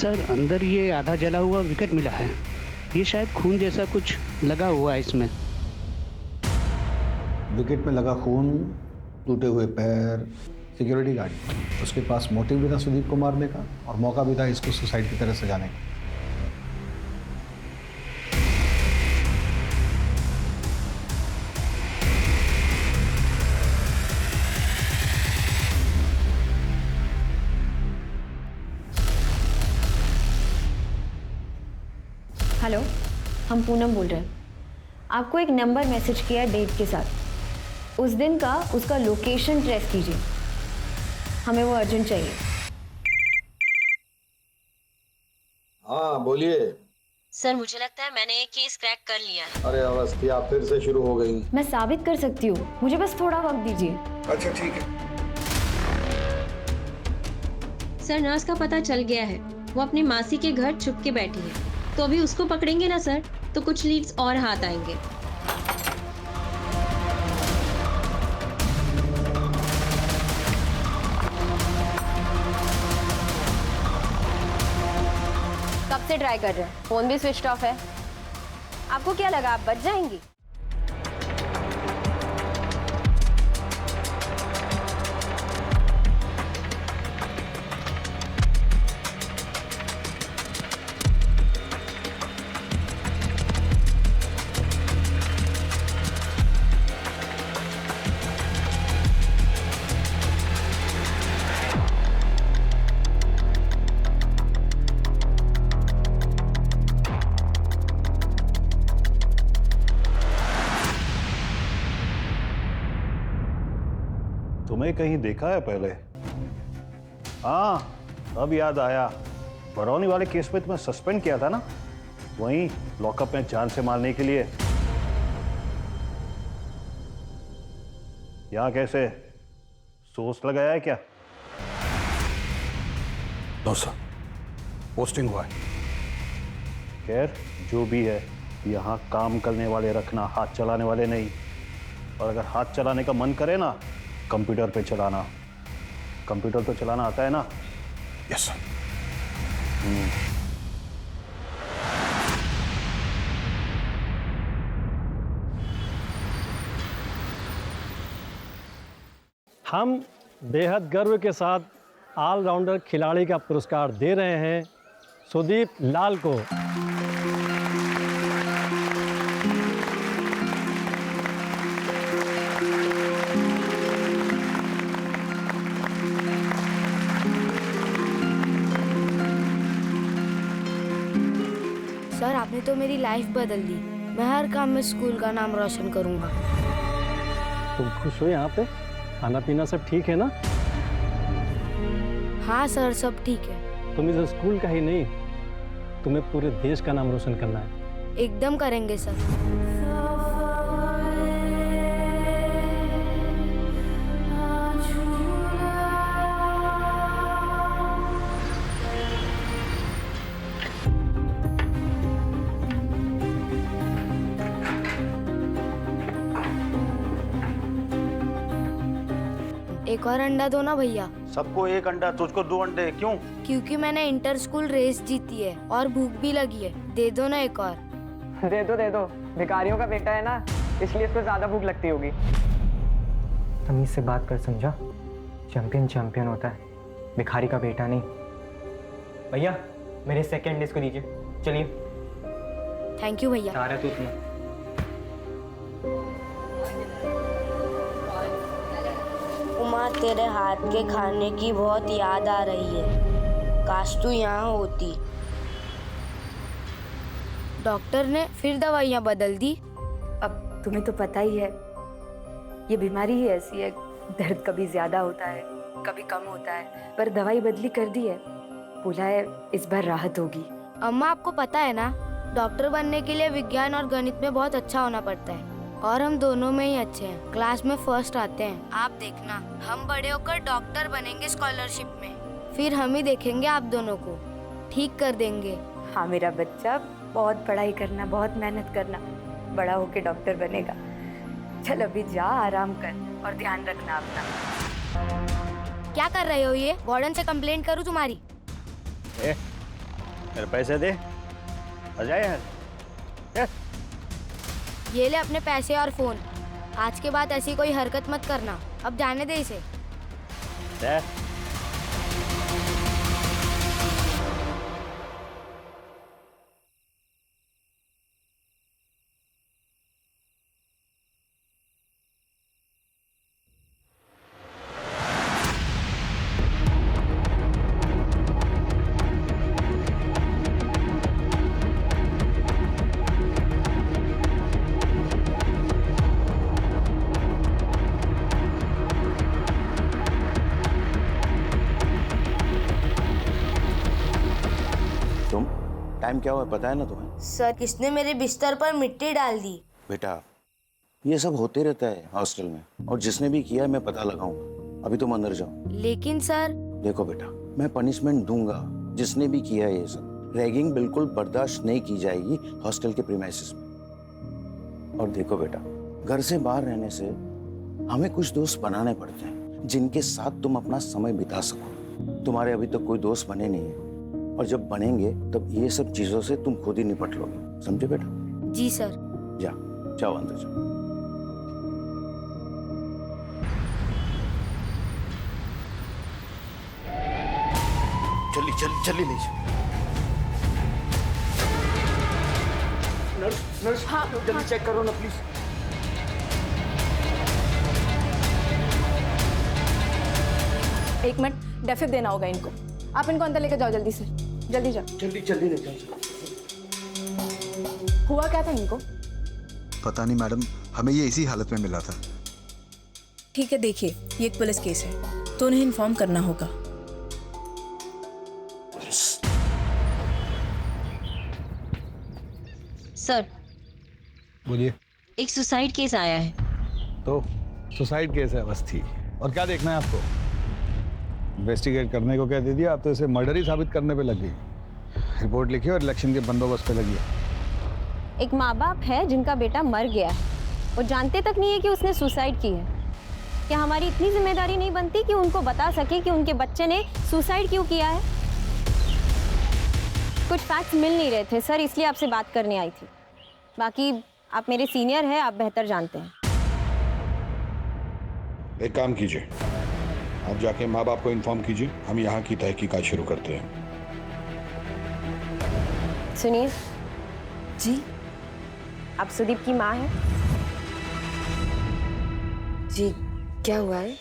Sir अंदर ये आधा जला हुआ विकेट मिला है। ये शायद खून जैसा कुछ लगा हुआ है इसमें। विकेट में लगा खून, टूटे हुए पैर, सिक्योरिटी गार्ड। उसके पास मोटिव भी था सुदीप को मारने का और मौका भी था इसको सुसाइड की तरह सजाने का। हेलो, हम पूनम बोल रहे हैं। आपको एक नंबर मैसेज किया है डेट के साथ। उस दिन का उसका लोकेशन ट्रेस कीजिए, हमें वो अर्जेंट चाहिए। हाँ बोलिए। सर मुझे लगता है मैंने एक केस क्रैक कर लिया है। अरे अवस्थिया फिर से शुरू हो गई। मैं साबित कर सकती हूँ, मुझे बस थोड़ा वक्त दीजिए। अच्छा ठीक है। सर नर्स का पता चल गया है, वो अपनी मासी के घर छुप के बैठी है। तो अभी उसको पकड़ेंगे ना सर, तो कुछ लीड्स और हाथ आएंगे। कब से ट्राई कर रहे हैं, फोन भी स्विच ऑफ है। आपको क्या लगा आप बच जाएंगी? तुम्हें कहीं देखा है पहले? हाँ, अब याद आया। बरौनी वाले केस में तुम्हें सस्पेंड किया था ना, वहीं लॉकअप में जान से मारने के लिए। यहाँ कैसे सोच लगाया है क्या? नो सर, पोस्टिंग हुआ है। खैर जो भी है, यहाँ काम करने वाले रखना, हाथ चलाने वाले नहीं। और अगर हाथ चलाने का मन करे ना, कंप्यूटर पे चलाना। कंप्यूटर तो चलाना आता है ना? Yes sir. हम बेहद गर्व के साथ ऑलराउंडर खिलाड़ी का पुरस्कार दे रहे हैं सुदीप लाल को। सर आपने तो मेरी लाइफ बदल दी। मैं हर काम में स्कूल का नाम रोशन करूंगा। तुम खुश हो यहाँ पे? खाना पीना सब ठीक है ना? हाँ सर, सब ठीक है। तुम इस स्कूल का ही नहीं, तुम्हें पूरे देश का नाम रोशन करना है। एकदम करेंगे सर। एक और अंडा दो ना भैया। सबको एक अंडा, तुझको 2 अंडे क्यों? क्योंकि मैंने इंटर स्कूल रेस जीती है और भूख भी लगी है। दे दो ना एक और। दे दो, भिखारियों का बेटा है ना, इसलिए इसको ज्यादा भूख लगती होगी। तमीज से बात कर, समझा? चैंपियन होता है, भिखारी का बेटा नहीं। भैया मेरे सेकंड डिश को दीजिए। चलिए। थैंक यू भैया। आ रहा तू तुम्हें। उमा, तेरे हाथ के खाने की बहुत याद आ रही है। काश तू यहाँ होती। डॉक्टर ने फिर दवाइयाँ बदल दी। अब तुम्हें तो पता ही है, ये बीमारी ही ऐसी है, दर्द कभी ज्यादा होता है कभी कम होता है, पर दवाई बदली कर दी है। बोला है इस बार राहत होगी। अम्मा आपको पता है ना, डॉक्टर बनने के लिए विज्ञान और गणित में बहुत अच्छा होना पड़ता है और हम दोनों में ही अच्छे हैं। क्लास में फर्स्ट आते हैं। आप देखना, हम बड़े होकर डॉक्टर बनेंगे स्कॉलरशिप में। फिर हम ही देखेंगे आप दोनों को, ठीक कर देंगे। हाँ मेरा बच्चा, बहुत पढ़ाई करना, बहुत मेहनत करना, बड़ा होके डॉक्टर बनेगा। चल अभी जा, आराम कर और ध्यान रखना अपना। क्या कर रहे हो ये? वार्डन से कंप्लेंट करूँ तुम्हारी? मेरे पैसे दे, आ जाए यार। ये ले अपने पैसे और फोन। आज के बाद ऐसी कोई हरकत मत करना। अब जाने दे इसे। दे। टाइम क्या हुआ पता है ना तुम्हें? सर, किसने मेरे बिस्तर पर मिट्टी डाल दी? बेटा ये सब होते रहता है हॉस्टल में, और जिसने भी किया है मैं पता लगाऊंगा। अभी तुम अंदर जाओ। लेकिन सर। देखो बेटा, मैं पनिशमेंट दूंगा जिसने भी किया है ये सब। रैगिंग बिल्कुल बर्दाश्त नहीं की जाएगी हॉस्टल के प्रीमाइसेस में। और देखो बेटा, घर से बाहर रहने से हमें कुछ दोस्त बनाने पड़ते हैं जिनके साथ तुम अपना समय बिता सको। तुम्हारे अभी तक कोई दोस्त बने नहीं है, और जब बनेंगे तब ये सब चीजों से तुम खुद ही निपट लोगे। समझे बेटा? जी सर। जाओ अंदर जाओ। चली ले जाओ। नर्स, हाँ, जल्दी चेक करो ना प्लीज। एक मिनट, डेफिब देना होगा इनको। आप इनको अंदर लेकर जाओ जल्दी से। जल्दी जाओ। जल्दी ले जाओ। हुआ क्या था इनको? पता नहीं मैडम, हमें ये इसी हालत में मिला था। ठीक है, देखिए ये एक पुलिस केस है तो उन्हें इन्फॉर्म करना होगा। सर, बोलिए। एक सुसाइड केस आया है। तो सुसाइड केस है बस थी, और क्या देखना है आपको? इन्वेस्टिगेट करने को क्या दे दिया? आप तो इसे मर्डर ही साबित करने पे लग गई। रिपोर्ट लिखी और इलेक्शन के बंदोबस्त पे लगी। एक माँ बाप है जिनका बेटा मर गया है और जानते तक नहीं है कि उसने सुसाइड की है। क्या हमारी इतनी जिम्मेदारी नहीं बनती कि उनको बता सके कि उनके बच्चे ने सुसाइड क्यों किया है? कुछ फैक्ट्स मिल नहीं रहे थे सर, इसलिए आपसे बात करने आई थी। बाकी आप मेरे सीनियर हैं, आप बेहतर जानते हैं। एक काम कीजिए, आप जाके माँ बाप को इन्फॉर्म कीजिए, हम यहाँ की तहकीकात शुरू करते हैं। सुनिए जी, आप सुदीप की माँ हैं? जी, क्या हुआ है?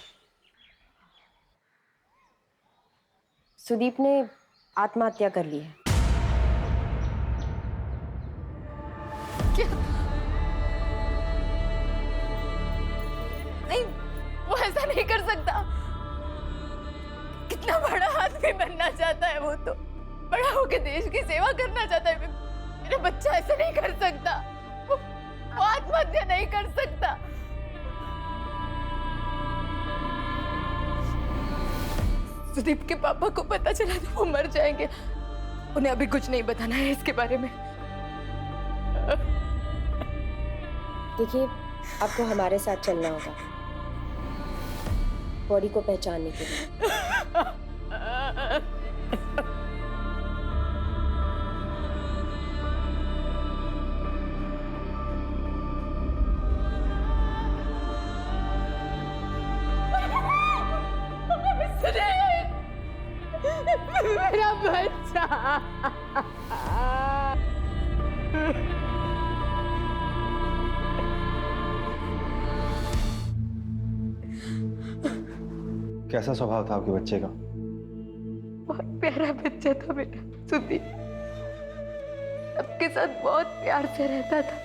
सुदीप ने आत्महत्या कर ली है। क्या? नहीं, वो ऐसा नहीं कर सकता। कितना बड़ा आदमी बनना चाहता है वो, तो बड़ा होकर देश की सेवा करना चाहता है। मेरा बच्चा ऐसा नहीं कर सकता। वो आत्महत्या नहीं कर सकता। सुदीप के पापा को पता चला तो वो मर जाएंगे। उन्हें अभी कुछ नहीं बताना है इसके बारे में। देखिए, आपको हमारे साथ चलना होगा बॉडी को पहचानने के लिए। मेरा बच्चा। कैसा स्वभाव था आपके बच्चे का? बहुत प्यारा बच्चा था बेटा सुदीप। सबके साथ बहुत प्यार से रहता था।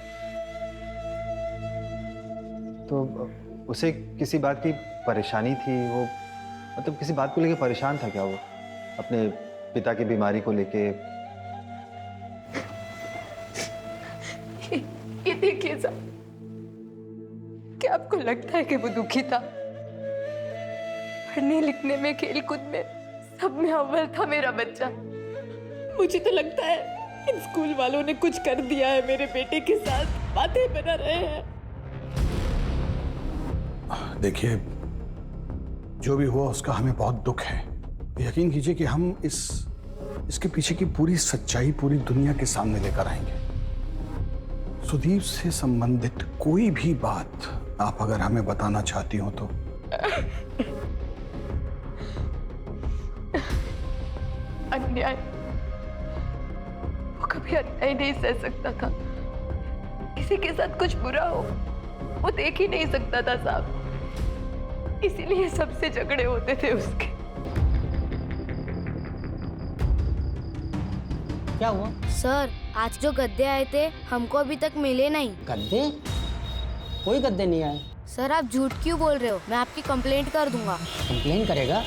तो उसे किसी बात की परेशानी थी? वो मतलब किसी बात को लेके परेशान था क्या वो? अपने पिता की बीमारी को लेके? ये देखिए साहब, क्या आपको लगता है कि वो दुखी था? पढ़ने लिखने में, खेल कूद में, सब में अव्वल था मेरा बच्चा। मुझे तो लगता है इन स्कूल वालों ने कुछ कर दिया है मेरे बेटे के साथ। बातें बना रहे हैं। देखिए, जो भी हुआ उसका हमें बहुत दुख है। यकीन कीजिए कि हम इस इसके पीछे की पूरी सच्चाई पूरी दुनिया के सामने लेकर आएंगे। सुदीप से संबंधित कोई भी बात आप अगर हमें बताना चाहती हो तो। अन्याय, वो कभी अन्याय नहीं सह सकता था। किसी के साथ कुछ बुरा हो वो देख ही नहीं सकता था साहब, इसीलिए सबसे झगड़े होते थे उसके। क्या हुआ? सर, आज जो गद्दे आए थे हमको अभी तक मिले नहीं। गद्दे? कोई गद्दे नहीं आए। सर, आप झूठ क्यों बोल रहे हो? मैं आपकी कंप्लेंट कर दूंगा। कंप्लेन करेगा?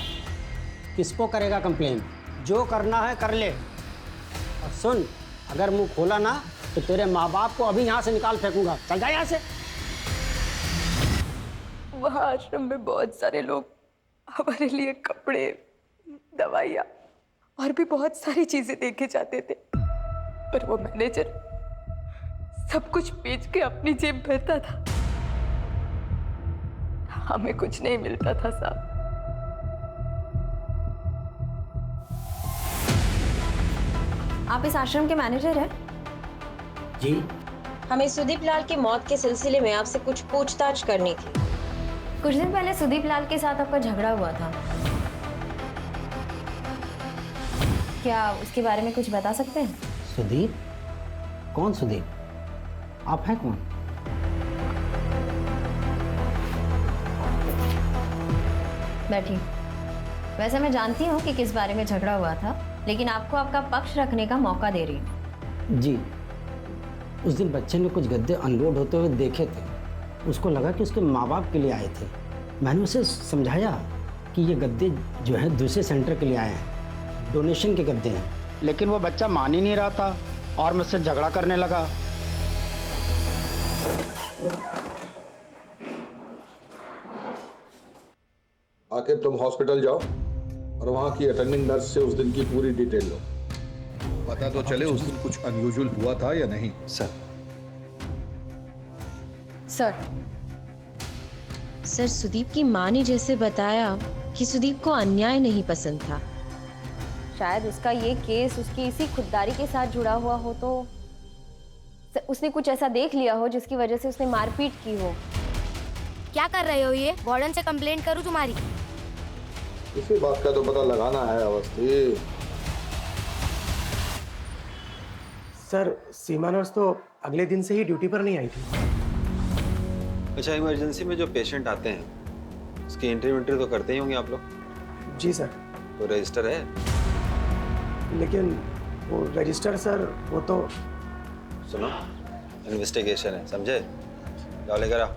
किसको करेगा कंप्लेन? जो करना है कर ले। और सुन, अगर मुंह खोला ना तो तेरे माँ बाप को अभी यहाँ से निकाल फेंकूंगा। चल जा यहाँ से। वहाँ आश्रम में बहुत सारे लोग हमारे लिए कपड़े, दवाइयाँ और भी बहुत सारी चीजें देके जाते थे, पर वो मैनेजर सब कुछ बेच के अपनी जेब भरता था। हमें कुछ नहीं मिलता था साहब। आप इस आश्रम के मैनेजर हैं? जी। हमें सुदीप लाल की मौत के सिलसिले में आपसे कुछ पूछताछ करनी थी। कुछ दिन पहले सुदीप लाल के साथ आपका झगड़ा हुआ था, क्या उसके बारे में कुछ बता सकते हैं? सुदीप? कौन सुदीप? आप हैं कौन? बैठिए। वैसे मैं जानती हूँ कि किस बारे में झगड़ा हुआ था, लेकिन आपको आपका पक्ष रखने का मौका दे रही हूँ। जी, उस दिन बच्चे ने कुछ गद्दे अनलोड होते हुए देखे थे। उसको लगा कि उसके माँ बाप के लिए आए थे। मैंने उसे समझाया कि ये गद्दे जो हैं दूसरे सेंटर के लिए आए हैं, डोनेशन के गद्दे हैं, लेकिन वो बच्चा मान ही नहीं रहा था और मुझसे झगड़ा करने लगा। आखिर तुम हॉस्पिटल जाओ और वहां की अटेंडिंग नर्स से उस दिन की पूरी डिटेल लो। पता तो चले उस दिन कुछ अनयूजुअल हुआ था या नहीं। सर, सुदीप की माँ ने जैसे बताया कि सुदीप को अन्याय नहीं पसंद था। शायद उसका ये केस उसकी इसी खुददारी के साथ जुड़ा हुआ हो, तो उसने कुछ ऐसा देख लिया हो जिसकी वजह से उसने मारपीट की हो। क्या कर रहे हो ये? वार्डन से कंप्लेंट करूं तुम्हारी? इसी बात का तो पता लगाना है अवस्थी। सर, सीमा नर्स तो अगले दिन से ही ड्यूटी पर नहीं आई थी। अच्छा, इमरजेंसी में जो पेशेंट आते हैं उसकी एंट्री तो करते ही होंगे आप लोग? जी सर। तो रजिस्टर है? लेकिन वो रजिस्टर सर, वो तो सुनो, इन्वेस्टिगेशन है, समझे? जाओ लेकर आओ।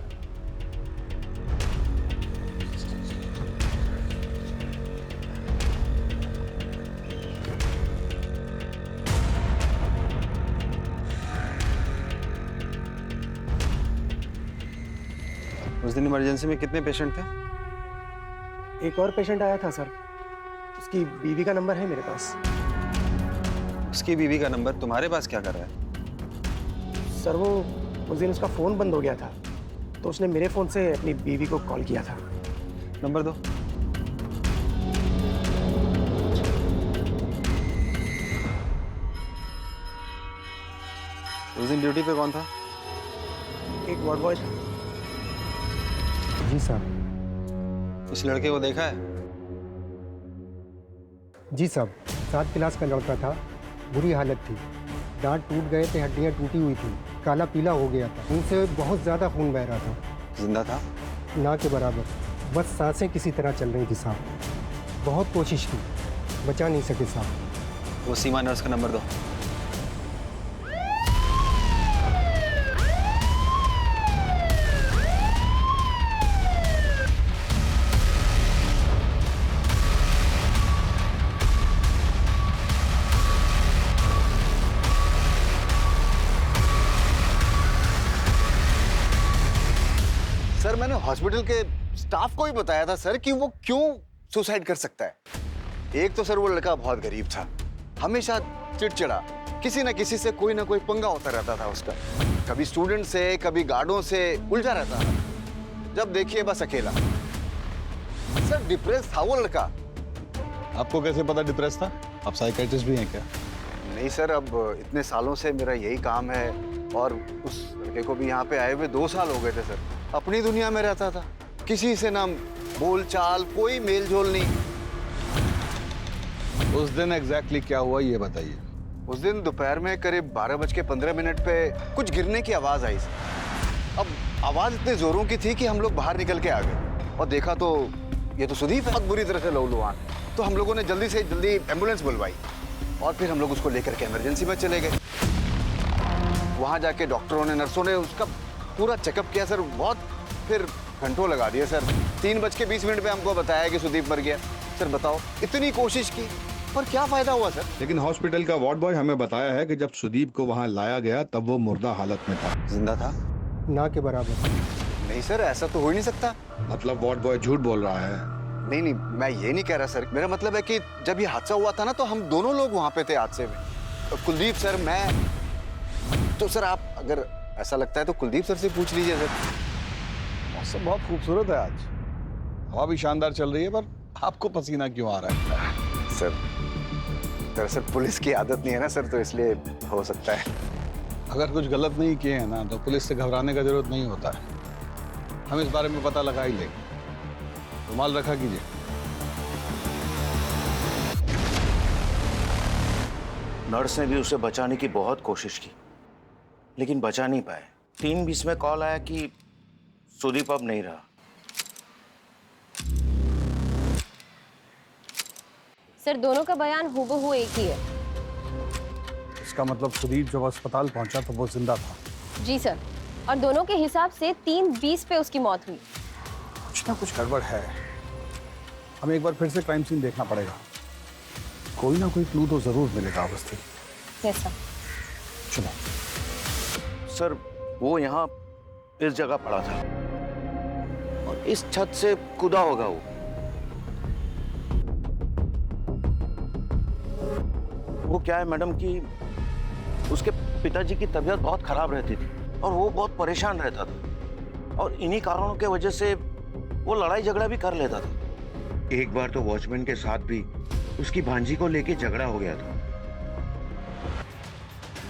उस दिन इमरजेंसी में कितने पेशेंट थे? एक और पेशेंट आया था सर, उसकी बीवी का नंबर है मेरे पास। उसकी बीवी का नंबर तुम्हारे पास क्या कर रहा है? सर, वो उस दिन उसका फोन बंद हो गया था, तो उसने मेरे फोन से अपनी बीवी को कॉल किया था। नंबर दो। उस दिन ड्यूटी पे कौन था? एक वार्ड बॉय था। जी साहब। उस लड़के को देखा है? जी साहब, 7 क्लास का लड़का था, बुरी हालत थी, दांत टूट गए थे, हड्डियां टूटी हुई थी, काला पीला हो गया था, उनसे बहुत ज़्यादा खून बह रहा था। जिंदा था? ना के बराबर, बस सांसें किसी तरह चल रही थी साहब। बहुत कोशिश की, बचा नहीं सके साहब। वो सीमा नर्स का नंबर दो। सर, मैंने हॉस्पिटल के स्टाफ को ही बताया था सर कि वो क्यों सुसाइड कर सकता है। एक तो सर वो लड़का बहुत गरीब था, हमेशा चिड़चिड़ा, किसी न किसी से कोई ना कोई पंगा होता रहता था उसका, कभी स्टूडेंट से कभी गार्डों से उलझा रहता था, जब देखिए बस अकेला। सर, डिप्रेस था वो लड़का। आपको कैसे पता डिप्रेस था? आप साइकेट्रिस्ट भी हैं क्या? नहीं सर, अब इतने सालों से मेरा यही काम है और उस लड़के को भी यहाँ पे आए हुए 2 साल हो गए थे सर। अपनी दुनिया में रहता था, किसी से ना बोल चाल, कोई मेल जोल नहीं। उस दिन एग्जैक्टली क्या हुआ ये बताइए। उस दिन दोपहर में करीब 12:15 पे कुछ गिरने की आवाज आई सर। अब आवाज इतने जोरों की थी कि हम लोग बाहर निकल के आ गए और देखा तो ये तो सुदीप बहुत बुरी तरह से लहूलुहान। तो हम लोगों ने जल्दी से जल्दी एम्बुलेंस बुलवाई और फिर हम लोग उसको लेकर के इमरजेंसी में चले गए। वहां जाके डॉक्टरों ने, नर्सों ने उसका पूरा चेकअप किया सर। बहुत फिर घंटों लगा दिए सर। 3:20 पे हमको बताया कि सुदीप मर गया। सर बताओ, इतनी कोशिश की पर क्या फायदा हुआ सर? लेकिन हॉस्पिटल का वार्ड बॉय हमें बताया है कि जब सुदीप को वहां लाया गया तब वो मुर्दा हालत में था। जिंदा था? ना के बराबर। नहीं सर, ऐसा तो हो ही नहीं सकता। मतलब वार्ड बॉय झूठ बोल रहा है? नहीं नहीं, मैं ये नहीं कह रहा सर। मेरा मतलब है कि जब ये हादसा हुआ था ना तो हम दोनों लोग वहां पे थे हादसे में। कुलदीप सर, मैं तो सर, आप अगर ऐसा लगता है तो कुलदीप सर से पूछ लीजिए सर। मौसम बहुत खूबसूरत है आज, हवा भी शानदार चल रही है, पर आपको पसीना क्यों आ रहा है? सर दरअसल पुलिस की आदत नहीं है ना सर, तो इसलिए हो सकता है। अगर कुछ गलत नहीं किए हैं ना तो पुलिस से घबराने का जरूरत नहीं होता है। हम इस बारे में पता लगा ही लेंगे। रुमाल रखा कीजिए। नर्स ने भी उसे बचाने की बहुत कोशिश की लेकिन बचा नहीं पाए। 3:20 में कॉल आया कि सुदीप अब नहीं रहा। सर दोनों का बयान हूबहू एक ही है। इसका मतलब सुदीप जब अस्पताल पहुंचा तो वो जिंदा था? जी सर, और दोनों के हिसाब से 3:20 पे उसकी मौत हुई। कुछ ना कुछ गड़बड़ है। हमें एक बार फिर से क्राइम सीन देखना पड़ेगा। कोई ना कोई क्लू तो जरूर मिलेगा अवस्थी। Yes sir. चलो। सर वो यहाँ इस जगह पड़ा था और इस छत से कूदा होगा वो क्या है मैडम कि उसके पिताजी की तबीयत बहुत खराब रहती थी और वो बहुत परेशान रहता था और इन्हीं कारणों के वजह से वो लड़ाई झगड़ा भी कर लेता था। एक बार तो वॉचमैन के साथ भी उसकी भांजी को लेके झगड़ा हो गया था।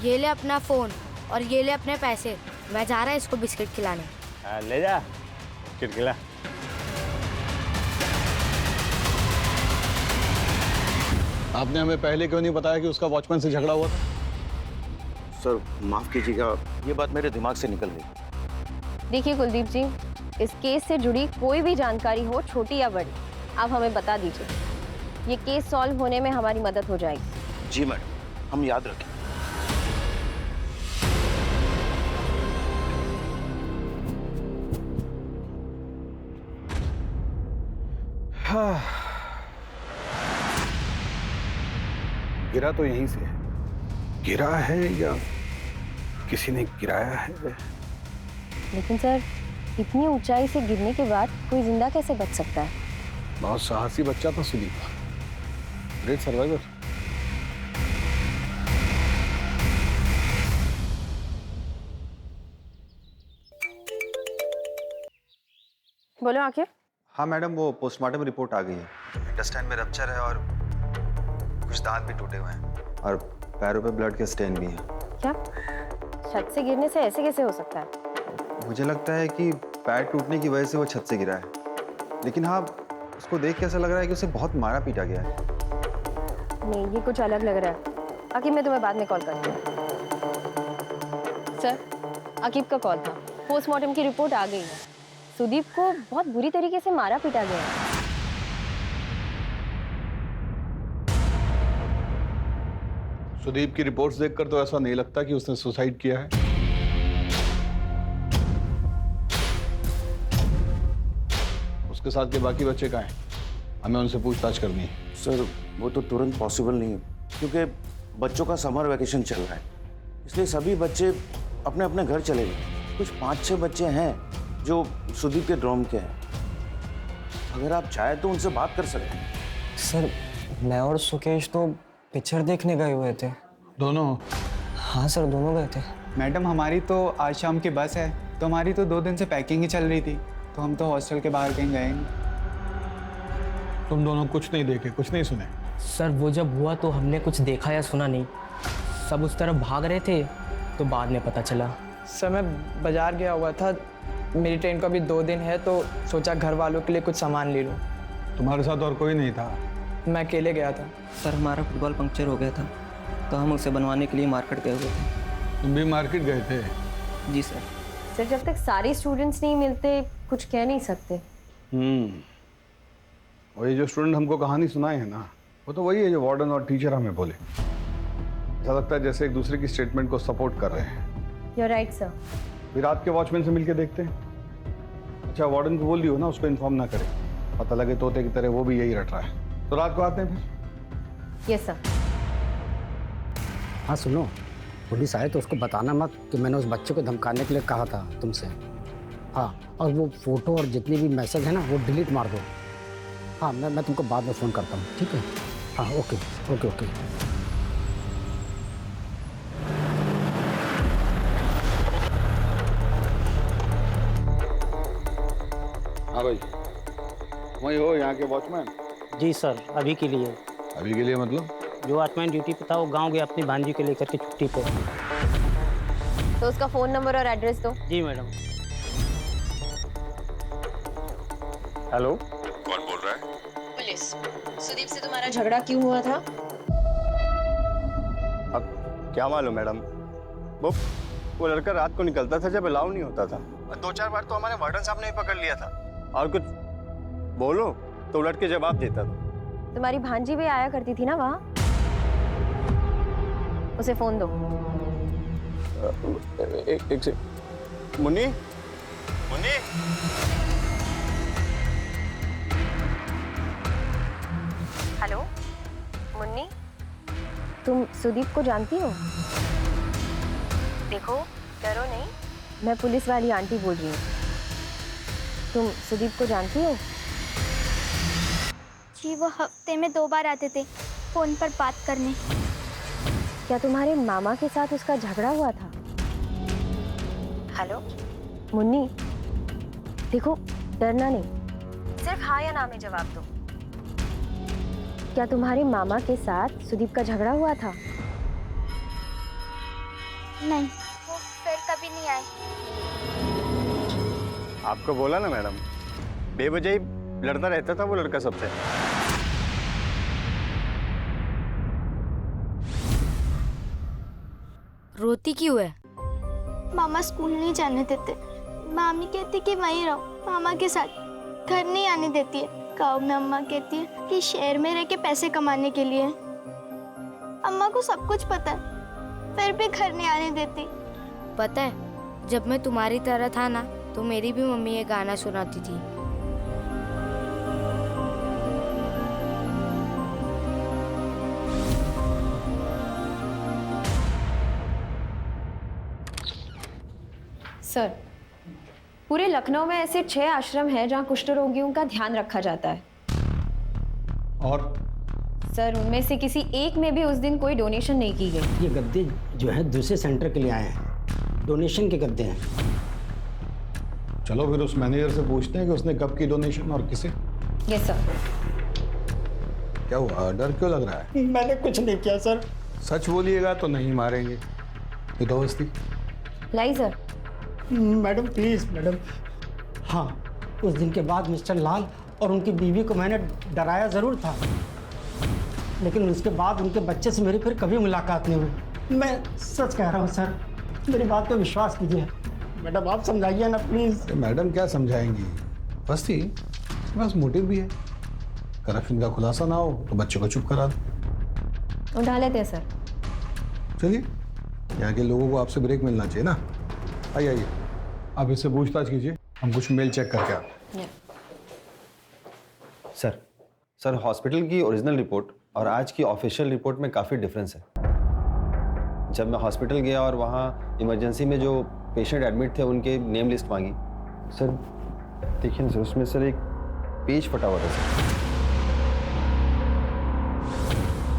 ये ले अपना फोन और ये ले अपने पैसे। मैं जा रहा है इसको बिस्किट खिलाने। ले जा बिस्किट खिला। आपने हमें पहले क्यों नहीं बताया कि उसका वॉचमैन से झगड़ा हुआ था? सर माफ कीजिएगा, ये बात मेरे दिमाग से निकल गई। देखिए कुलदीप जी, इस केस से जुड़ी कोई भी जानकारी हो, छोटी या बड़ी, आप हमें बता दीजिए। ये केस सॉल्व होने में हमारी मदद हो जाएगी। जी मैडम, हम याद रखें। गिरा तो यहीं से है। गिरा है या किसी ने गिराया है? लेकिन सर इतनी ऊंचाई से गिरने के बाद कोई जिंदा कैसे बच सकता है? बहुत साहसी बच्चा था सुदीप, ग्रेट सर्वाइवर। बोलो आखिर। हाँ मैडम, वो पोस्टमार्टम रिपोर्ट आ गई है। इंटेस्टाइन में रप्चर है और कुछ दांत भी टूटे हुए हैं और पैरों पे ब्लड के स्टेन भी हैं। क्या छत से गिरने से ऐसे कैसे हो सकता है? मुझे लगता है कि पैर टूटने की वजह से वो छत से गिरा है, लेकिन हाँ उसको देख के ऐसा लग रहा है कि उसे बहुत मारा पीटा गया है। नहीं, ये कुछ अलग लग रहा है। आकिब, मैं तुम्हें बाद में कॉल करती हूँ। सर आकिब का कॉल था। पोस्टमार्टम की रिपोर्ट आ गई है। सुदीप को बहुत बुरी तरीके से मारा पीटा गया है। सुदीप की रिपोर्ट्स देखकर तो ऐसा नहीं लगता कि उसने सुसाइड किया है। उसके साथ के बाकी बच्चे कहाँ हैं? हमें उनसे पूछताछ करनी है। सर वो तो तुरंत पॉसिबल नहीं है क्योंकि बच्चों का समर वैकेशन चल रहा है, इसलिए सभी बच्चे अपने अपने घर चले गए। कुछ 5-6 बच्चे हैं जो सुदीप के ड्रॉम के हैं। अगर आप चाहे तो उनसे बात कर सकते हैं। सर मैं और सुकेश तो पिक्चर देखने गए हुए थे। दोनों? हाँ सर, दोनों गए थे। मैडम हमारी तो आज शाम की बस है, तो हमारी तो 2 दिन से पैकिंग ही चल रही थी, तो हम तो हॉस्टल के बाहर कहीं गए नहीं। तुम दोनों कुछ नहीं देखे, कुछ नहीं सुने? सर वो जब हुआ तो हमने कुछ देखा या सुना नहीं, सब उस तरफ भाग रहे थे तो बाद में पता चला। सर मैं बाजार गया हुआ था, मेरी ट्रेन को अभी 2 दिन है तो सोचा घर वालों के लिए कुछ सामान ले लूँ। तुम्हारे साथ और कोई नहीं था? मैं अकेले गया था। सर हमारा फुटबॉल पंक्चर हो गया था तो हम उसे बनवाने के लिए मार्केट गए हुए थे। तुम भी मार्केट गए थे? जी सर। सर जब तक सारे स्टूडेंट्स नहीं मिलते कुछ कह नहीं सकते। और ये जो स्टूडेंट हमको कहानी सुनाए हैं ना, वो तो वही है जो वार्डन और टीचर हमें बोले। ऐसा लगता है जैसे एक दूसरे की स्टेटमेंट को सपोर्ट कर रहे हैं। You're right, sir. फिर रात के वॉचमैन से मिलके देखते हैं। अच्छा वार्डन को बोल दियो ना उसको इन्फॉर्म ना करे, पता लगे तोते की तरह वो भी यही रट रहा है। तो रात को आते हैं फिर। Yes, sir. हाँ सुनो, पुलिस आए तो उसको बताना मत कि मैंने उस बच्चे को धमकाने के लिए कहा था तुमसे। हाँ, और वो फोटो और जितने भी मैसेज है ना वो डिलीट मार दो। हाँ मैं तुमको बाद में फ़ोन करता हूँ, ठीक है? हाँ ओके ओके ओके। हाँ भाई, वही हो यहाँ के वॉचमैन? जी सर, अभी के लिए। अभी के लिए मतलब? जो वॉचमैन ड्यूटी पे था वो गांव गया अपनी भांजी को लेकर के छुट्टी पे। तो उसका फ़ोन नंबर और एड्रेस दो। जी मैडम। हेलो, कौन बोल रहा है? पुलिस। सुदीप से तुम्हारा झगड़ा क्यों हुआ था? अब क्या मालूम मैडम, वो लड़का रात को निकलता था जब अलाउ नहीं होता था, और 2-4 बार तो हमारे वार्डन साहब ने भी पकड़ लिया था, और कुछ बोलो तो उलट के जवाब देता था। तुम्हारी भांजी भी आया करती थी ना वहाँ? उसे फोन दो। एक से मुन्नी, मुन्नी। हेलो मुन्नी, तुम सुदीप को जानती हो? देखो डरो नहीं, मैं पुलिस वाली आंटी बोल रही हूँ। तुम सुदीप को जानती हो? जी वो हफ्ते में 2 बार आते थे फोन पर बात करने। क्या तुम्हारे मामा के साथ उसका झगड़ा हुआ था? हेलो मुन्नी, देखो डरना नहीं, सिर्फ हाँ या ना में जवाब दो। क्या तुम्हारे मामा के साथ सुदीप का झगड़ा हुआ था? नहीं, वो फिर कभी नहीं आए। आपको बोला ना मैडम, बेवजह ही लड़ता रहता था वो लड़का सबसे। रोती क्यों है? मामा स्कूल नहीं जाने देते। मामी कहती कि वहीं रहो मामा के साथ, घर नहीं आने देती है। गाँव में अम्मा कहती है कि शहर में रह के पैसे कमाने के लिए। अम्मा को सब कुछ पता है, फिर भी घर नहीं आने देती। पता है, जब मैं तुम्हारी तरह था ना तो मेरी भी मम्मी ये गाना सुनाती थी। सर, पूरे लखनऊ में ऐसे 6 आश्रम हैं जहां कुष्ठ रोगियों का ध्यान रखा जाता है। और सर उनमें से किसी एक में भी उस दिन कोई डोनेशन नहीं की गई। ये गद्दे जो है दूसरे सेंटर के लिए आए हैं, डोनेशन के गद्दे हैं। चलो फिर उस मैनेजर से पूछते हैं कि उसने कब की डोनेशन और किसे। Yes sir. क्या हुआ, डर क्यों लग रहा है? मैंने कुछ नहीं किया सर। सच बोलिएगा तो नहीं मारेंगे। ये तो हस्ती लाई सर। Madam please madam. हाँ, उस दिन के बाद मिस्टर लाल और उनकी बीवी को मैंने डराया ज़रूर था, लेकिन उसके बाद उनके बच्चे से मेरी फिर कभी मुलाकात नहीं हुई। मैं सच कह रहा हूँ सर, मेरी बात पे विश्वास कीजिए। मैडम आप समझाइए ना प्लीज़। मैडम क्या समझाएंगी, बस्ती बस मोटिव भी है। करप्शन का खुलासा ना हो तो बच्चों को चुप करा दो। उठा लेते हैं सर। चलिए, यहाँ के लोगों को आपसे ब्रेक मिलना चाहिए ना। आइए आप इससे पूछताछ कीजिए, हम कुछ मेल चेक करके आते हैं। सर हॉस्पिटल की ओरिजिनल रिपोर्ट और आज की ऑफिशियल रिपोर्ट में काफ़ी डिफरेंस है। जब मैं हॉस्पिटल गया और वहाँ इमरजेंसी में जो पेशेंट एडमिट थे उनके नेम लिस्ट मांगी, सर देखिए ना सर, उसमें सर एक पेज फटा हुआ था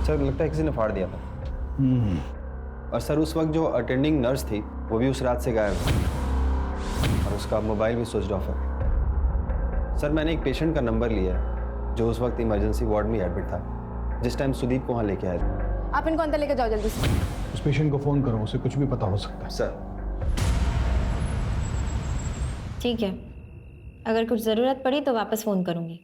सर लगता है किसी ने फाड़ दिया था। और सर उस वक्त जो अटेंडिंग नर्स थी वो भी उस रात से गायब है और उसका मोबाइल भी स्विच ऑफ है। सर मैंने एक पेशेंट का नंबर लिया है जो उस वक्त इमरजेंसी वार्ड में एडमिट था, जिस टाइम सुदीप को वहाँ लेके आए थे। आप इनको अंदर लेकर जाओ जल्दी से। उस पेशेंट को फोन करो, उसे कुछ भी पता हो सकता है। सर ठीक है, अगर कुछ ज़रूरत पड़ी तो वापस फ़ोन करूँगी।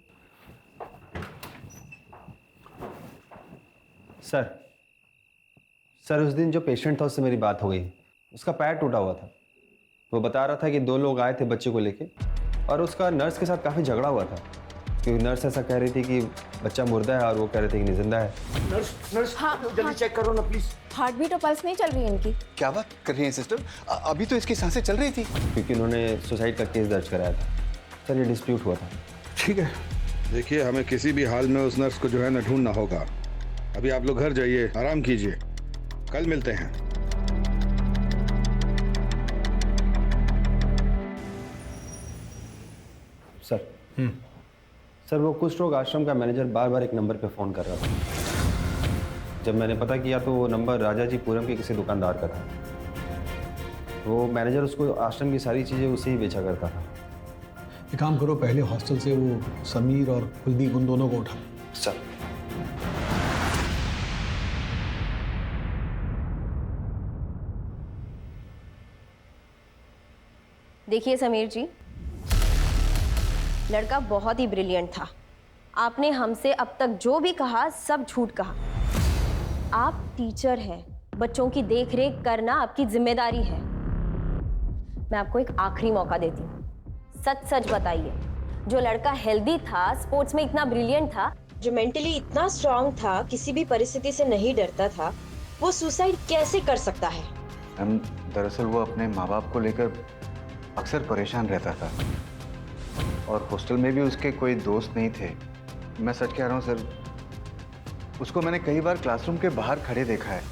सर उस दिन जो पेशेंट था उससे मेरी बात हो गई। उसका पैर टूटा हुआ था। वो बता रहा था कि 2 लोग आए थे बच्चे को लेके और उसका नर्स के साथ काफ़ी झगड़ा हुआ था, क्योंकि नर्स ऐसा कह रही थी कि बच्चा मुर्दा है और वो कह रहे थे कि जिंदा है। नर्स जल्दी चेक करो ना प्लीज। हार्ट बीट और पल्स नहीं चल रही है इनकी। क्या बात कर रही हैं सिस्टर? अभी तो इसकी सांसें चल रही थी। क्योंकि उन्होंने सुसाइड का केस दर्ज कराया था। सर ये डिस्प्यूट हुआ था। ठीक है, देखिए हमें किसी भी हाल में उस नर्स को जो है ना ढूंढना होगा। अभी आप लोग घर जाइए, आराम कीजिए, कल मिलते हैं। सर वो कुष्ठ रोग आश्रम का मैनेजर बार बार एक नंबर पे फ़ोन कर रहा था। जब मैंने पता किया तो वो नंबर राजाजीपुरम के किसी दुकानदार का था। वो मैनेजर उसको आश्रम की सारी चीज़ें उसे ही बेचा करता था। एक काम करो, पहले हॉस्टल से वो समीर और कुलदीप उन दोनों को उठा। सर देखिए समीर जी, लड़का बहुत ही ब्रिलियंट था। आपने हमसे अब तक जो भी कहा सब झूठ कहा। आप टीचर हैं, बच्चों की देख रेख करना आपकी जिम्मेदारी है। मैं आपको एक आखिरी मौका देती हूँ, सच सच बताइए, जो लड़का हेल्दी था, स्पोर्ट्स में इतना ब्रिलियंट था, जो मेंटली इतना स्ट्रांग था, किसी भी परिस्थिति से नहीं डरता था, वो सुसाइड कैसे कर सकता है? मैम दरअसल वो अपने माँ बाप को लेकर अक्सर परेशान रहता था और हॉस्टल में भी उसके कोई दोस्त नहीं थे। मैं सच कह रहा हूँ सर, उसको मैंने कई बार क्लासरूम के बाहर खड़े देखा है।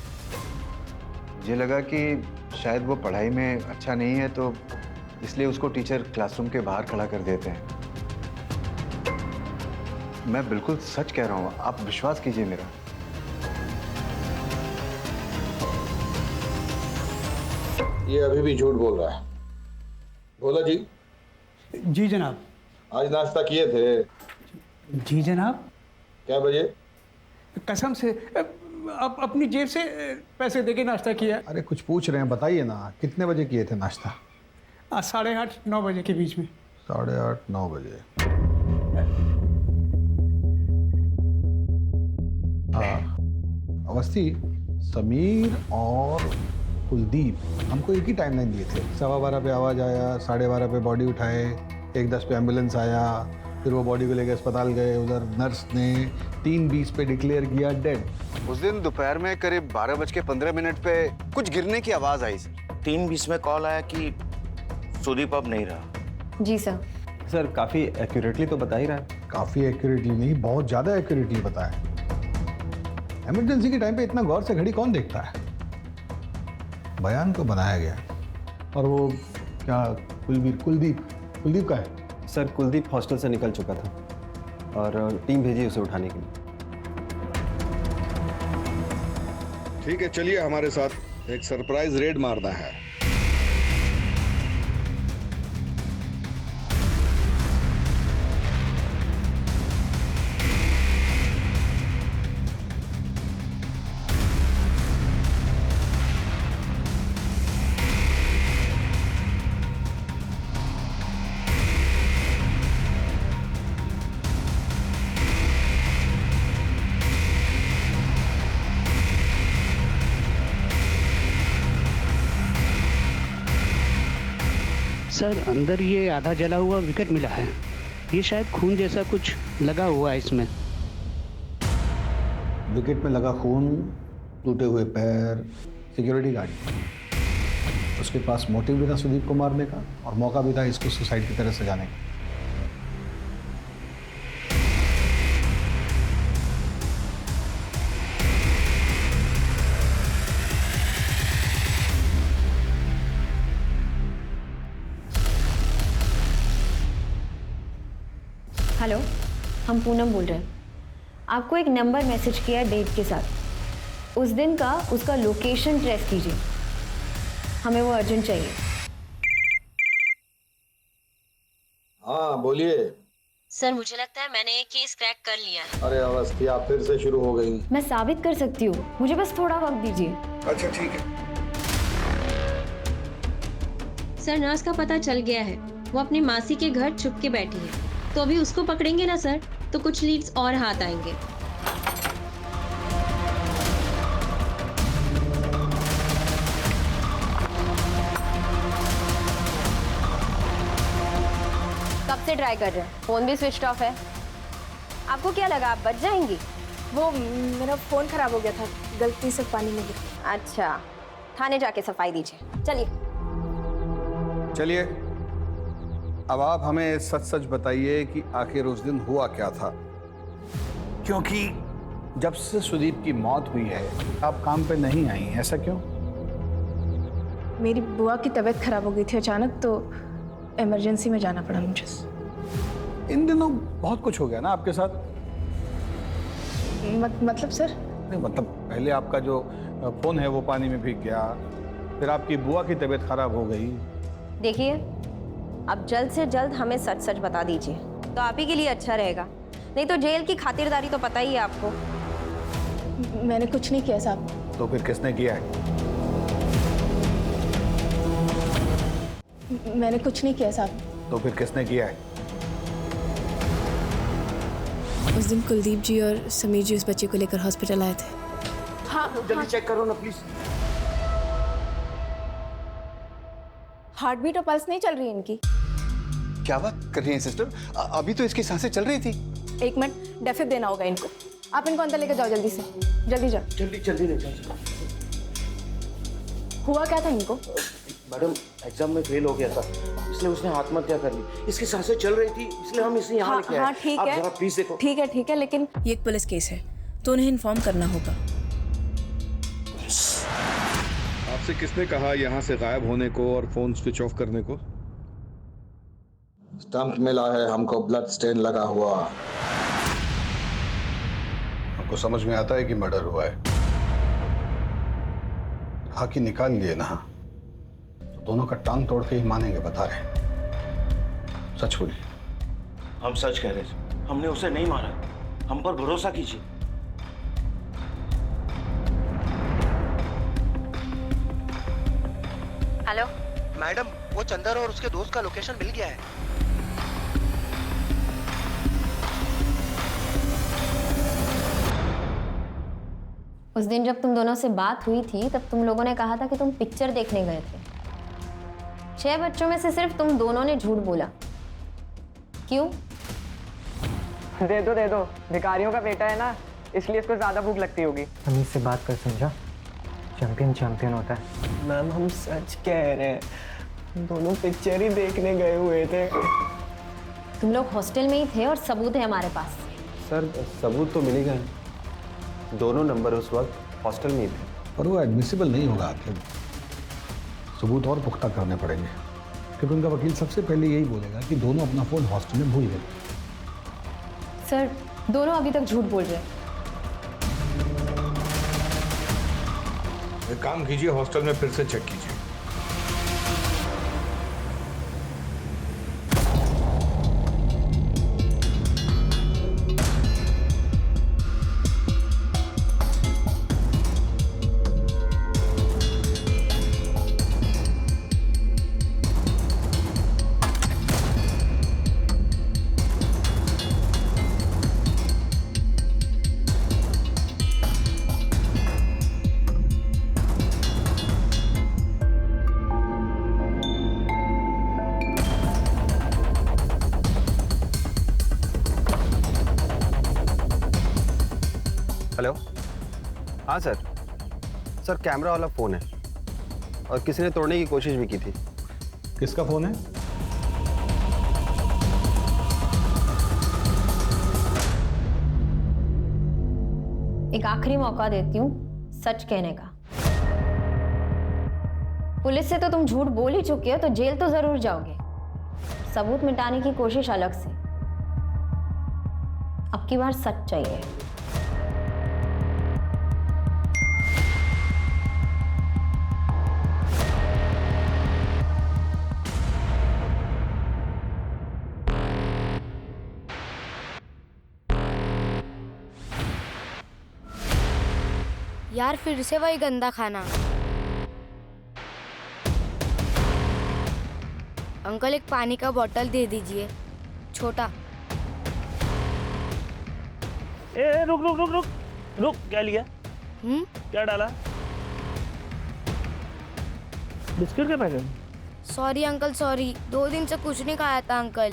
मुझे लगा कि शायद वो पढ़ाई में अच्छा नहीं है, तो इसलिए उसको टीचर क्लासरूम के बाहर खड़ा कर देते हैं। मैं बिल्कुल सच कह रहा हूँ, आप विश्वास कीजिए मेरा। ये अभी भी झूठ बोल रहा है। बोला जी। जी जनाब। आज नाश्ता किए थे? जी जनाब। क्या बजे? कसम से अब अपनी जेब से पैसे देके नाश्ता किया। अरे कुछ पूछ रहे हैं, बताइए ना, कितने बजे किए थे नाश्ता? 8:30-9 बजे के बीच में। 8:30-9 बजे। हाँ अवस्थी, समीर और कुलदीप हमको एक ही टाइमलाइन दिए थे। 12:15 पे आवाज़ आया, 12:30 पे बॉडी उठाए, 1:10 पे एम्बुलेंस आया, फिर वो बॉडी को लेकर अस्पताल गए। उधर नर्स ने 3:20 पे डिक्लेयर किया डेड। उस दिन दोपहर में करीब 12:15 पे कुछ गिरने की आवाज़ आई सर। 3:20 में कॉल आया कि सुदीप अब नहीं रहा। जी सर। सर काफ़ी एक्यूरेटली तो बता ही रहा है। काफ़ी एक्यूरेटली नहीं, बहुत ज़्यादा एक्यूरेटली बताया। इमरजेंसी के टाइम पे इतना गौर से घड़ी कौन देखता है? बयान तो बनाया गया। और वो क्या कुलदीप का है? सर कुलदीप हॉस्टल से निकल चुका था और टीम भेजी उसे उठाने के लिए। ठीक है, चलिए हमारे साथ एक सरप्राइज रेड मारना है। सर अंदर ये आधा जला हुआ विकेट मिला है। ये शायद खून जैसा कुछ लगा हुआ है इसमें। विकेट में लगा खून, टूटे हुए पैर, सिक्योरिटी गार्ड। उसके पास मोटिव भी था सुदीप को मारने का और मौका भी था इसको सुसाइड की तरह सजाने का। हेलो, हम पूनम बोल रहे हैं। आपको एक नंबर मैसेज किया है डेट के साथ। उस दिन का उसका लोकेशन ट्रेस कीजिए, हमें वो अर्जेंट चाहिए। हाँ बोलिए। सर मुझे लगता है मैंने एक केस क्रैक कर लिया है। अरे अवस्थी आप फिर से शुरू हो गई। मैं साबित कर सकती हूँ, मुझे बस थोड़ा वक्त दीजिए। अच्छा ठीक है। सर नर्स का पता चल गया है, वो अपनी मासी के घर छुप के बैठी है, तो अभी उसको पकड़ेंगे ना सर तो कुछ लीड्स और हाथ आएंगे। कब से ट्राई कर रहे हैं, फोन भी स्विच ऑफ है। आपको क्या लगा आप बच जाएंगी? वो मेरा फ़ोन ख़राब हो गया था, गलती से पानी में गिर गया। अच्छा, थाने जाके सफाई दीजिए। चलिए चलिए अब आप हमें सच सच बताइए कि आखिर उस दिन हुआ क्या था, क्योंकि जब से सुदीप की मौत हुई है आप काम पे नहीं आई, ऐसा क्यों? मेरी बुआ की तबीयत खराब हो गई थी अचानक, तो इमरजेंसी में जाना पड़ा मुझे। इन दिनों बहुत कुछ हो गया ना आपके साथ। मतलब सर? नहीं मतलब पहले आपका जो फोन है वो पानी में भीग गया, फिर आपकी बुआ की तबीयत खराब हो गई। देखिए, अब जल्द से जल्द हमें सच सच बता दीजिए तो आप ही के लिए अच्छा रहेगा, नहीं तो जेल की खातिरदारी तो पता ही है आपको। मैंने कुछ नहीं किया साहब। तो फिर किसने किया है? मैंने कुछ नहीं किया साहब। तो फिर किसने किया है? उस दिन कुलदीप जी और समीर जी उस बच्चे को लेकर हॉस्पिटल आए थे। हाँ जल्दी चेक करो ना प्लीज। हार्ट बीट और पल्स नहीं चल रही इनकी। क्या बात कर रही हैं सिस्टर? अभी तो इसकी सांसें चल रही थी। एक मिनट, डेफिब देना होगा इनको। आप इनको अंदर लेकर जाओ जल्दी से, जल्दी जाओ। जल्दी जल्दी ले जाओ। हुआ क्या था इनको? मैडम एग्जाम में फेल हो गया था, इसलिए उसने आत्महत्या कर ली। इसकी सांसें चल रही थी, इसलिए हम इसे यहाँ लेके आए। हाँ ठीक आप है, जरा प्लीज देखो। ठीक है, लेकिन ये एक पुलिस केस है तो उन्हें इन्फॉर्म करना होगा। आपसे किसने कहा यहाँ से गायब होने को और फोन स्विच ऑफ करने को? स्टंप मिला है हमको, ब्लड स्टेन लगा हुआ। हमको समझ में आता है कि मर्डर हुआ है, हाकी निकाल लिए ना तो दोनों का टांग तोड़ के ही मानेंगे, बता रहे। सच बोलिए। हम सच कह रहे थे, हमने उसे नहीं मारा, हम पर भरोसा कीजिए। हेलो मैडम, वो चंदर और उसके दोस्त का लोकेशन मिल गया है। उस दिन जब तुम दोनों से बात हुई थी तब तुम लोगों ने कहा था कि तुम पिक्चर देखने गए थे। 6 बच्चों में से सिर्फ तुम दोनों ने झूठ बोला, क्यों? दे दो, भिखारियों का बेटा है ना, इसलिए इसको ज्यादा भूख लगती होगी। तमीज से बात कर समझा, चैंपियन होता है। मैम हम सच कह रहे हैं, दोनों पिक्चर ही देखने गए हुए थे। तुम लोग हॉस्टल में ही थे और सबूत है हमारे पास। सर सबूत तो मिल गए, दोनों नंबर उस वक्त हॉस्टल में ही थे। पर वो एडमिसिबल नहीं होगा, सबूत और पुख्ता करने पड़ेंगे, क्योंकि उनका वकील सबसे पहले यही बोलेगा कि दोनों अपना फोन हॉस्टल में भूल गए। सर दोनों अभी तक झूठ बोल रहे हैं। एक काम कीजिए, हॉस्टल में फिर से चेक कीजिए। हेलो, हाँ सर कैमरा वाला फ़ोन है और किसी ने तोड़ने की कोशिश भी की थी। किसका फ़ोन है? एक आखिरी मौका देती हूँ सच कहने का। पुलिस से तो तुम झूठ बोल ही चुके हो, तो जेल तो जरूर जाओगे। सबूत मिटाने की कोशिश अलग से। अब की बार सच चाहिए। यार फिर से वही गंदा खाना। अंकल एक पानी का बोतल दे दीजिए, छोटा। ए रुक रुक रुक रुक रुक, क्या लिया? क्या डाला? बिस्किट के पैकेट? सॉरी अंकल सॉरी, 2 दिन से कुछ नहीं खाया था अंकल,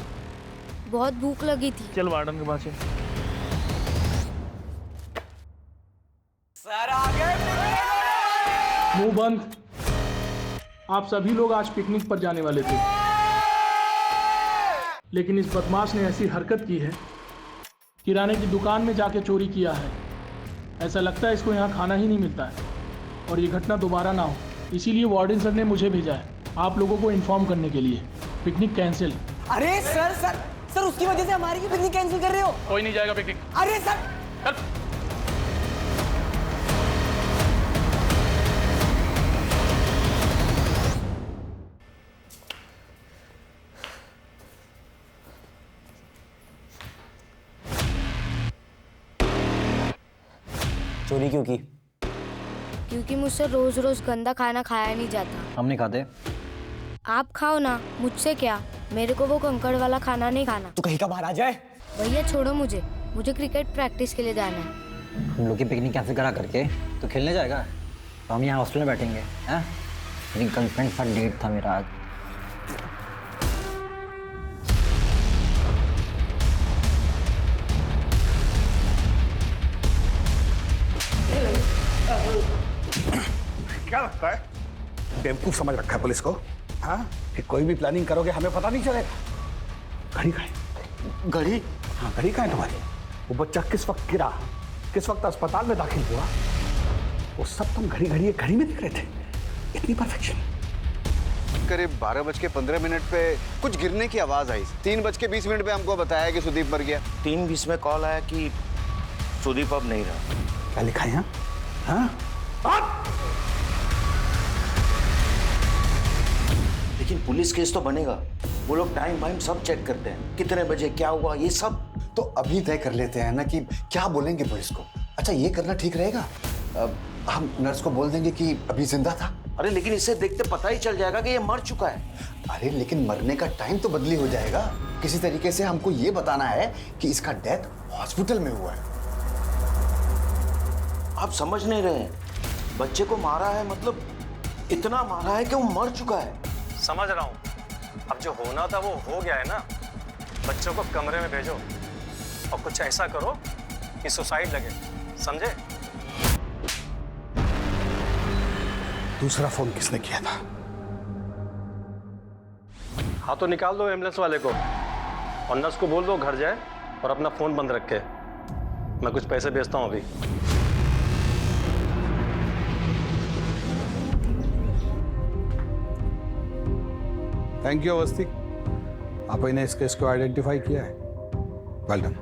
बहुत भूख लगी थी। चल वार्डन के पास चल। मुंह बंद। आप सभी लोग आज पिकनिक पर जाने वाले थे, लेकिन इस बदमाश ने ऐसी हरकत की है, किराने की दुकान में जाके चोरी किया है। ऐसा लगता है इसको यहाँ खाना ही नहीं मिलता है, और ये घटना दोबारा ना हो, इसीलिए वार्डन सर ने मुझे भेजा है आप लोगों को इन्फॉर्म करने के लिए। Picnic cancel. अरे सर सर सर, उसकी वजह से हमारी भी पिकनिक कैंसिल कर रहे हो? कोई नहीं जाएगा पिकनिक। अरे सर चोरी क्यों की? क्योंकि मुझसे रोज रोज गंदा खाना खाया नहीं जाता। हम नहीं खाते। आप खाओ ना, मुझसे क्या, मेरे को वो कंकड़ वाला खाना नहीं खाना। तू कहीं का बाहर आ जाए। भैया छोड़ो मुझे क्रिकेट प्रैक्टिस के लिए जाना है। हम लोग की पिकनिक कैंसिल करा करके तो खेलने जाएगा, तो हम यहाँ हॉस्टल में बैठेंगे। हैं? मेरी गर्लफ्रेंड का डेट था मेरा आज। क्या लगता है बेवकूफ समझ रखा है पुलिस को? हाँ, कि कोई भी प्लानिंग करोगे हमें पता नहीं चलेगा। घड़ी कहाँ है? घड़ी? हाँ, घड़ी कहाँ है तुम्हारी? वो बच्चा किस वक्त गिरा, किस वक्त अस्पताल में दाखिल हुआ, वो सब तुम घड़ी में दिख रहे थे। इतनी परफेक्शन। करीब 12:15 पे कुछ गिरने की आवाज आई। 3:20 पे हमको बताया कि सुदीप मर गया। 3:20 में कॉल आया कि सुदीप अब नहीं रहा। क्या लिखा है यहाँ? हाँ? लेकिन पुलिस केस तो बनेगा। वो लोग टाइम वाइम सब चेक करते हैं, कितने बजे क्या हुआ ये सब। तो अभी तय कर लेते हैं ना कि क्या बोलेंगे पुलिस को। अच्छा ये करना ठीक रहेगा, हम नर्स को बोल देंगे कि अभी जिंदा था। अरे लेकिन इसे देखते पता ही चल जाएगा कि ये मर चुका है। अरे लेकिन मरने का टाइम तो बदली हो जाएगा। किसी तरीके से हमको ये बताना है कि इसका डेथ हॉस्पिटल में हुआ है। आप समझ नहीं रहे, बच्चे को मारा है मतलब इतना मारा है कि वो मर चुका है। समझ रहा हूँ, अब जो होना था वो हो गया है ना। बच्चों को कमरे में भेजो और कुछ ऐसा करो कि सुसाइड लगे, समझे? दूसरा फोन किसने किया था? हाँ तो निकाल दो एम्बुलेंस वाले को और नर्स को बोल दो घर जाए और अपना फोन बंद रखे। मैं कुछ पैसे भेजता हूँ अभी। थैंक यू अवस्थी, आपने इस केस को आइडेंटिफाई किया है। Well done.